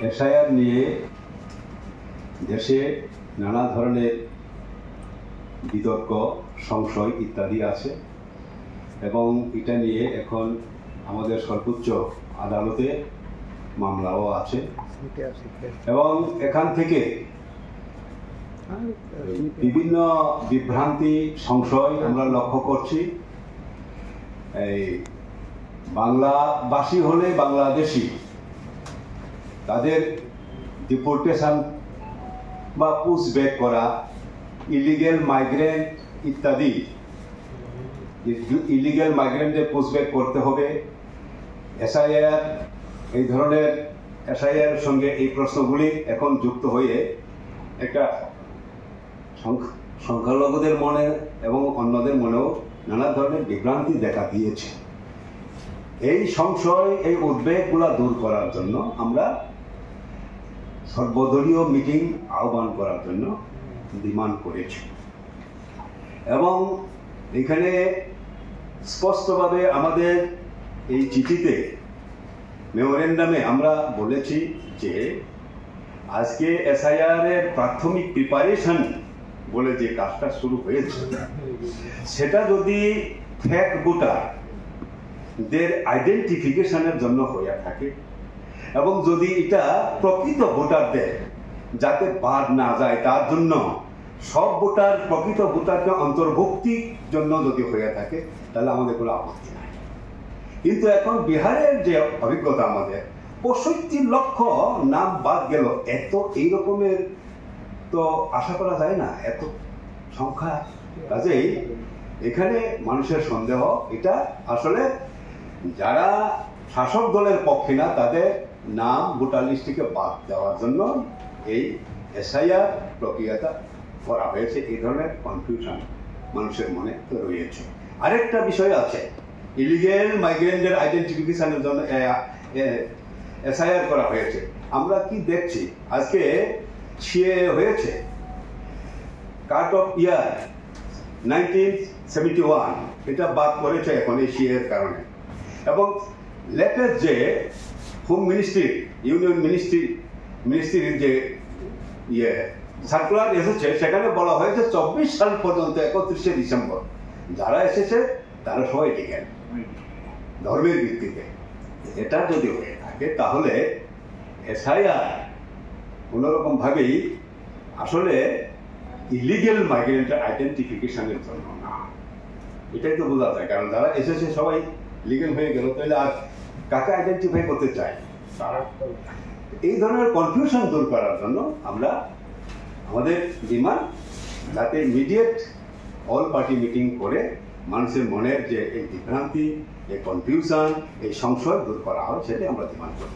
SIR নিয়ে দেশে নানা ধরনের বিতর্ক, সংশয় ইত্যাদি আছে এবং এটা নিয়ে এখন আমাদের সর্বোচ্চ আদালতে মামলাও আছে এবং এখান থেকে বিভিন্ন বিভ্রান্তি, সংশয় আমরা লক্ষ্য করছি। এই বাংলাভাষী হলে বাংলাদেশি, তাদের ডিপোর্টেশন বা পুশব্যাক করা, ইলিগেল মাইগ্রেন্ট ইত্যাদি, ইলিগেল মাইগ্রেন্টদের পুশব্যাক করতে হবে। এসআইআর, এই ধরনের এসআইআর সঙ্গে এই প্রশ্নগুলি এখন যুক্ত হয়ে একটা সংখ্যালঘুদের মনে এবং অন্যদের মনেও নানা ধরনের বিভ্রান্তি দেখা দিয়েছে। এই সংশয়, এই উদ্বেগগুলো দূর করার জন্য আমরা সর্বদলীয় মিটিং আহ্বান করার জন্য ডিমান্ড করেছি এবং এখানে স্পষ্টভাবে আমাদের এই চিঠিতে, মেমোরেন্ডামে আমরা বলেছি যে আজকে এসআইআর এর প্রাথমিক প্রিপারেশন বলে যে কাজটা শুরু হয়েছে, সেটা যদি ফেক ভোটারদের আইডেন্টিফিকেশনের জন্য হয়ে থাকে এবং যদি এটা প্রকৃত ভোটারদের যাতে বাদ না যায় তার জন্য সব ভোটার, প্রকৃত ভোটারকে অন্তর্ভুক্তির জন্য যদি হয়ে থাকে, তাহলে আমাদের কোনো আপত্তি নাই। কিন্তু এখন বিহারের যে অভিজ্ঞতা, আমাদের 65 লক্ষ নাম বাদ গেল, এত এই রকমের তো আশা করা যায় না, এত সংখ্যা। কাজেই এখানে মানুষের সন্দেহ, এটা আসলে যারা শাসক দলের পক্ষে না, তাদের নাম ভোটার লিস্ট থেকে বাদ দেওয়ার জন্য এই এসআইআর প্রক্রিয়াটা করা হয়েছে। এই ধরনের কনফিউশন মানুষের মনে তো রয়েছে। আরেকটা বিষয় আছে, ইলিগেল মাইগ্রেন্টদের আইডেন্টিফিকেশনের জন্য এসআইআর করা হয়েছে। আমরা কি দেখছি, আজকে সিএ হয়েছে, কাট অফ ইয়ার 1971, এটা বাদ করেছে এখন এই সিএ এর কারণে। এবং লেটেস্ট যে হোম মিনিস্ট্রি, ইউনিয়ন মিনিস্ট্রির যে সার্কুলার এসেছে, সেখানে বলা হয়েছে 24 সাল পর্যন্ত 31শে ডিসেম্বর যারা এসেছে তারা সবাই লিগেল ধর্মের ভিত্তিতে। এটা যদি হয়ে থাকে তাহলে এসআইআর কোনোরকম ভাবেই আসলে ইলিগেল মাইগ্রেন্টের আইডেন্টিফিকেশনের জন্য না, এটাই তো বোঝা যায়। কারণ যারা এসেছে সবাই লিগেল হয়ে গেল, তাহলে আর কাকে আইডেন্টিফাই করতে চাই? এই ধরনের কনফিউশন দূর করার জন্য আমরা আমাদের ডিমান্ড, যাতে ইমিডিয়েট অল পার্টি মিটিং করে মানুষের মনের যে এই বিভ্রান্তি, এই কনফিউশন, এই সংশয় দূর করা হয়, সেটাই আমরা ডিমান্ড করি।